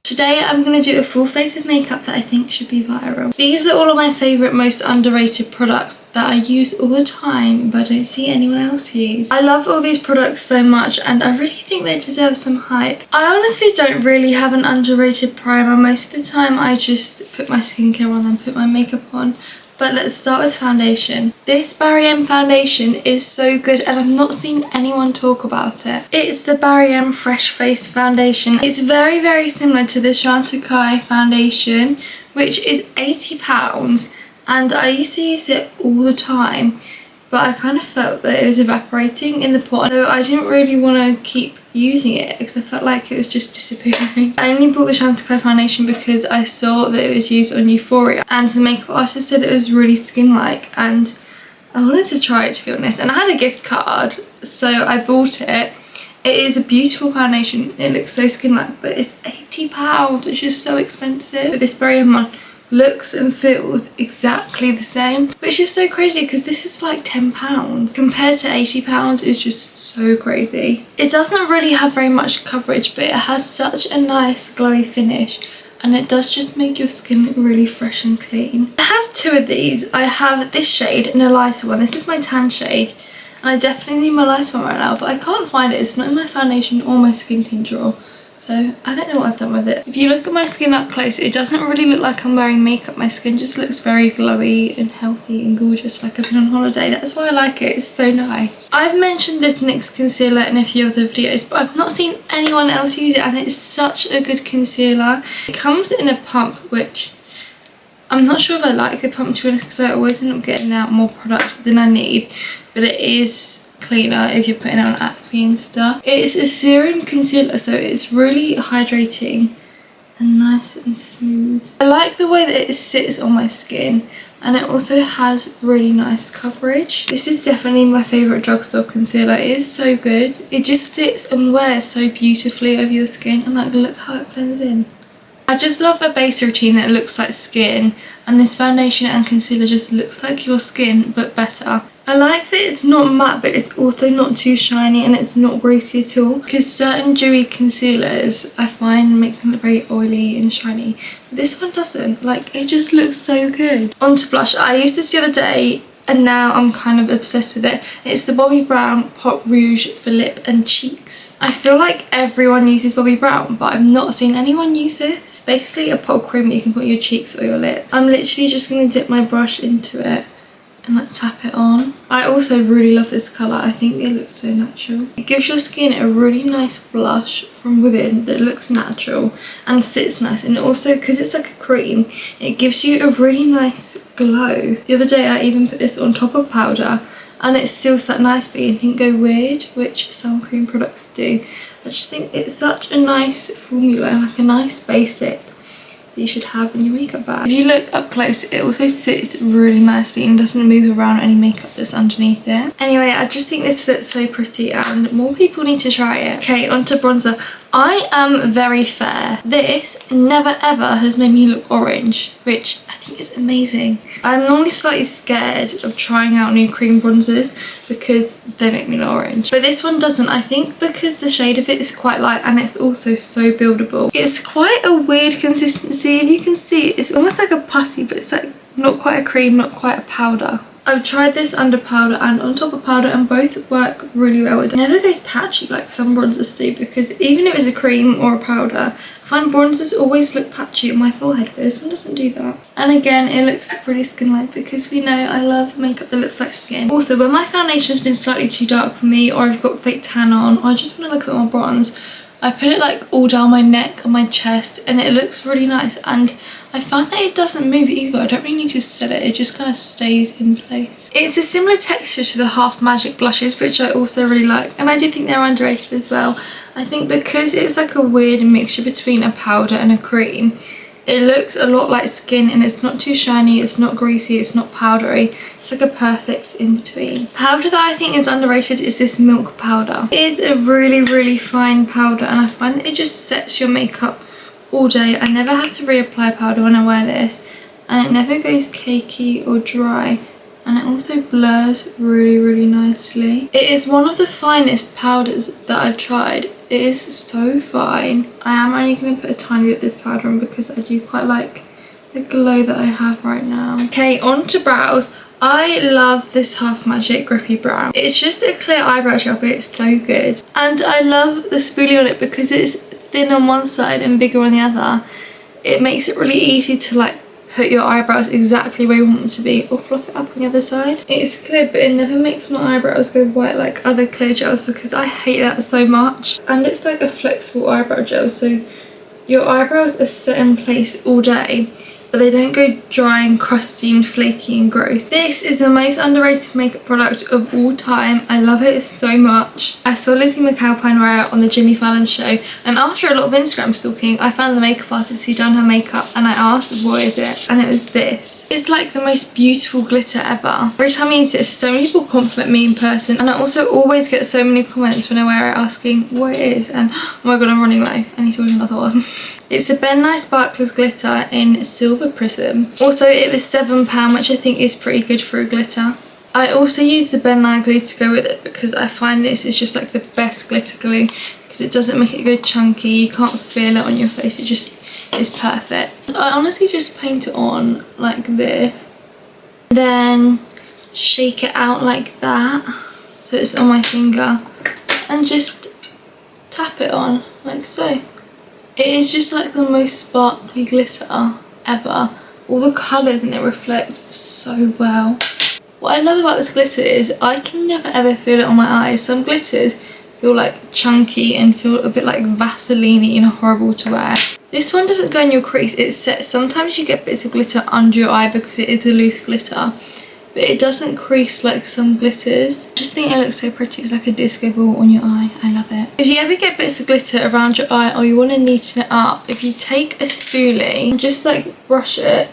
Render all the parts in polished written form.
Today I'm going to do a full face of makeup that I think should be viral. These are all of my favourite, most underrated products that I use all the time but I don't see anyone else use. I love all these products so much and I really think they deserve some hype. I honestly don't really have an underrated primer. Most of the time I just put my skincare on and put my makeup on. But let's start with foundation. This Barry M foundation is so good and I've not seen anyone talk about it. It's the Barry M Fresh Face foundation. It's very, very similar to the Chantecaille foundation, which is £80, and I used to use it all the time, but I kind of felt that it was evaporating in the pot, so I didn't really want to keep using it because I felt like it was just disappearing. I only bought the Chantecaille foundation because I saw that it was used on Euphoria and the makeup artist said it was really skin-like and I wanted to try it, to be honest, and I had a gift card so I bought it. It is a beautiful foundation, it looks so skin-like, but it's £80, which is so expensive. But this Barry M one looks and feels exactly the same, which is so crazy because this is like £10 compared to £80. Is just so crazy. It doesn't really have very much coverage, but it has such a nice glowy finish and it does just make your skin look really fresh and clean. I have two of these. I have this shade and a lighter one. This is my tan shade and I definitely need my lighter one right now, but I can't find it. It's not in my foundation or my skin tint drawer. So I don't know what I've done with it. If you look at my skin up close, it doesn't really look like I'm wearing makeup. My skin just looks very glowy and healthy and gorgeous, like I've been on holiday. That's why I like it, it's so nice. I've mentioned this NYX concealer in a few other videos, but I've not seen anyone else use it and it's such a good concealer. It comes in a pump, which I'm not sure if I like the pump, to be honest, because I always end up getting out more product than I need, but it is cleaner if you're putting on acne and stuff. It's a serum concealer, so it's really hydrating and nice and smooth. I like the way that it sits on my skin and it also has really nice coverage. This is definitely my favourite drugstore concealer. It is so good. It just sits and wears so beautifully over your skin and like look how it blends in. I just love a base routine that looks like skin, and this foundation and concealer just looks like your skin but better. I like that it's not matte but it's also not too shiny and it's not greasy at all, because certain dewy concealers I find make me look very oily and shiny. But this one doesn't. Like, it just looks so good. On to blush. I used this the other day and now I'm kind of obsessed with it. It's the Bobbi Brown Pot Rouge for lip and cheeks. I feel like everyone uses Bobbi Brown, but I've not seen anyone use this. It's basically a pot cream that you can put on your cheeks or your lips. I'm literally just going to dip my brush into it and like tap it on. I also really love this colour. I think it looks so natural. It gives your skin a really nice blush from within that looks natural and sits nice, and also because it's like a cream, it gives you a really nice glow. The other day I even put this on top of powder and it still sat nicely and didn't go weird, which some cream products do. I just think it's such a nice formula and like a nice basic that you should have in your makeup bag. If you look up close, it also sits really nicely and doesn't move around any makeup that's underneath it. Anyway, I just think this looks so pretty and more people need to try it. Okay, onto bronzer. I am very fair. This never ever has made me look orange, which I think is amazing. I'm normally slightly scared of trying out new cream bronzers because they make me look orange, but this one doesn't. I think because the shade of it is quite light and it's also so buildable. It's quite a weird consistency. If you can see, it's almost like a putty, but it's like not quite a cream, not quite a powder. I've tried this under powder and on top of powder and both work really well. It never goes patchy like some bronzers do, because even if it's a cream or a powder, I find bronzers always look patchy on my forehead, but this one doesn't do that. And again, it looks pretty skin-like because we know I love makeup that looks like skin. Also, when my foundation has been slightly too dark for me, or I've got fake tan on, or I just want to look at my bronze, I put it like all down my neck and my chest and it looks really nice, and I found that it doesn't move either. I don't really need to set it, it just kind of stays in place. It's a similar texture to the Half Magic blushes, which I also really like, and I do think they're underrated as well. I think because it's like a weird mixture between a powder and a cream, it looks a lot like skin and it's not too shiny, it's not greasy, it's not powdery. It's like a perfect in between. Powder that I think is underrated is this milk powder. It is a really, really fine powder and I find that it just sets your makeup all day. I never have to reapply powder when I wear this and it never goes cakey or dry, and it also blurs really, really nicely. It is one of the finest powders that I've tried It is so fine. I am only going to put a tiny bit of this powder on because I do quite like the glow that I have right now. Okay, on to brows. I love this Half Magic Grippy Brow. It's just a clear eyebrow gel, but it's so good. And I love the spoolie on it because it's thin on one side and bigger on the other. It makes it really easy to like put your eyebrows exactly where you want them to be, or fluff it up on the other side. It's clear, but it never makes my eyebrows go white like other clear gels because I hate that so much. And it's like a flexible eyebrow gel, so your eyebrows are set in place all day, but they don't go dry and crusty and flaky and gross. This is the most underrated makeup product of all time. I love it so much. I saw Lizzie McAlpine wear it on the Jimmy Fallon show, and after a lot of Instagram stalking, I found the makeup artist who'd done her makeup, and I asked, what is it? And it was this. It's like the most beautiful glitter ever. Every time I use it, so many people compliment me in person, and I also always get so many comments when I wear it asking what it is, and oh my god, I'm running low. I need to order another one. It's a Ben Nye Sparklers glitter in Silver Prism. Also, it was £7, which I think is pretty good for a glitter. I also use the Ben Nye glue to go with it because I find this is just like the best glitter glue because it doesn't make it go chunky. You can't feel it on your face. It just is perfect. I honestly just paint it on like this, then shake it out like that so it's on my finger, and just tap it on like so. It is just like the most sparkly glitter ever. All the colours in it reflect so well. What I love about this glitter is I can never ever feel it on my eyes. Some glitters feel like chunky and feel a bit like Vaseline-y and horrible to wear. This one doesn't go in your crease, it's set. Sometimes you get bits of glitter under your eye because it is a loose glitter, but it doesn't crease like some glitters. I just think it looks so pretty. It's like a disco ball on your eye. I love it. If you ever get bits of glitter around your eye or you want to neaten it up, if you take a spoolie and just like brush it,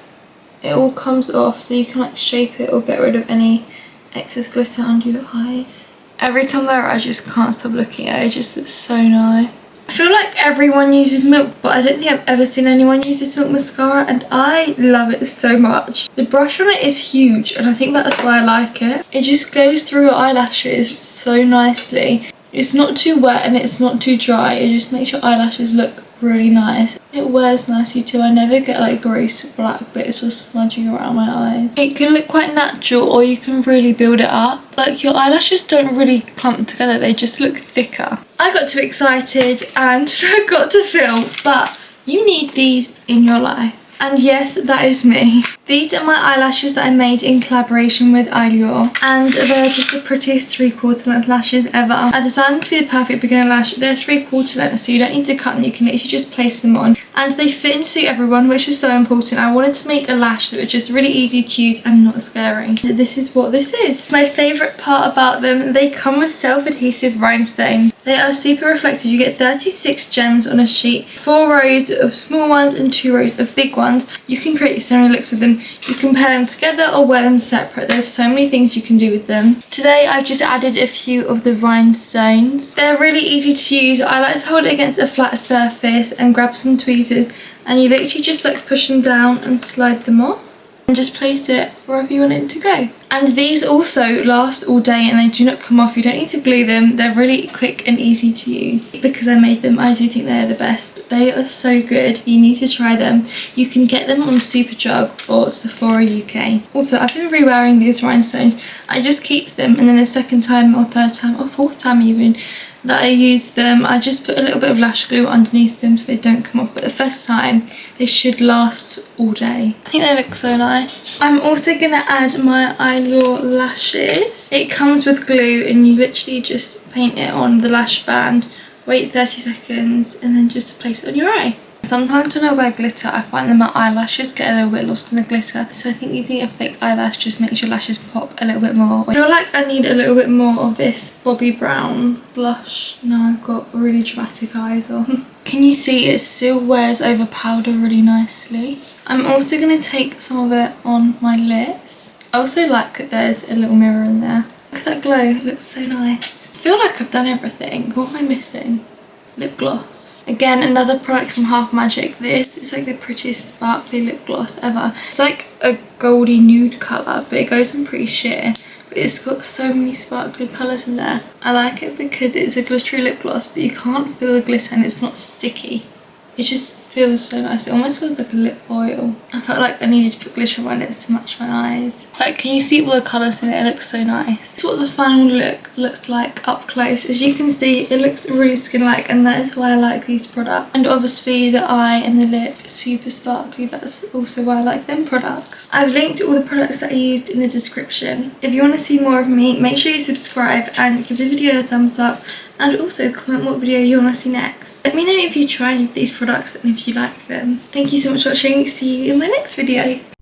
it all comes off, so you can like shape it or get rid of any excess glitter under your eyes. Every time I wear it, I just can't stop looking at it. It just looks so nice. I feel like everyone uses Milk, but I don't think I've ever seen anyone use this Milk mascara, and I love it so much. The brush on it is huge, and I think that's why I like it. It just goes through your eyelashes so nicely. It's not too wet and it's not too dry. It just makes your eyelashes look really nice. It wears nicely too. I never get like gross black bits or smudging around my eyes. It can look quite natural, or you can really build it up. Like your eyelashes don't really clump together, they just look thicker. I got too excited and forgot to film, but you need these in your life. And yes, that is me. These are my eyelashes that I made in collaboration with Eyelure, and they're just the prettiest 3/4 length lashes ever. I designed them to be the perfect beginner lash. They're 3/4 length, so you don't need to cut them, you can literally just place them on. And they fit and suit everyone, which is so important. I wanted to make a lash that was just really easy to use and not scary. This is what this is. My favourite part about them, they come with self-adhesive rhinestones. They are super reflective. You get 36 gems on a sheet, 4 rows of small ones and 2 rows of big ones. You can create so many looks with them. You can pair them together or wear them separate. There's so many things you can do with them. Today I've just added a few of the rhinestones. They're really easy to use. I like to hold it against a flat surface and grab some tweezers, and you literally just like push them down and slide them off and just place it wherever you want it to go. And these also last all day and they do not come off. You don't need to glue them. They're really quick and easy to use. Because I made them, I do think they're the best. They are so good. You need to try them. You can get them on Superdrug or Sephora UK. Also, I've been re-wearing these rhinestones. I just keep them, and then the second time or third time or fourth time even that I use them, I just put a little bit of lash glue underneath them so they don't come off. But the first time, they should last all day. I think they look so nice. I'm also going to add my Eyelure lashes. It comes with glue and you literally just paint it on the lash band, wait 30 seconds and then just place it on your eye. Sometimes when I wear glitter, I find that my eyelashes get a little bit lost in the glitter. So I think using a fake eyelash just makes your lashes pop a little bit more. I feel like I need a little bit more of this Bobbi Brown blush. Now I've got really dramatic eyes on. Can you see it still wears over powder really nicely? I'm also going to take some of it on my lips. I also like that there's a little mirror in there. Look at that glow, it looks so nice. I feel like I've done everything. What am I missing? Lip gloss. Again, another product from Half Magic. This is like the prettiest sparkly lip gloss ever. It's like a goldy nude colour, but it goes on pretty sheer. but it's got so many sparkly colours in there. I like it because it's a glittery lip gloss, but you can't feel the glitter and it's not sticky. It just feels so nice. It almost feels like a lip oil. I felt like I needed to put glitter on my lips to match my eyes. Like, can you see all the colours in it? It looks so nice. This is what the final look looks like up close. As you can see, it looks really skin-like, and that is why I like these products. And obviously the eye and the lip are super sparkly. That's also why I like them products. I've linked all the products that I used in the description. If you want to see more of me, make sure you subscribe and give the video a thumbs up. And also comment what video you want to see next. Let me know if you try any of these products and if you like them. Thank you so much for watching. See you in my next video.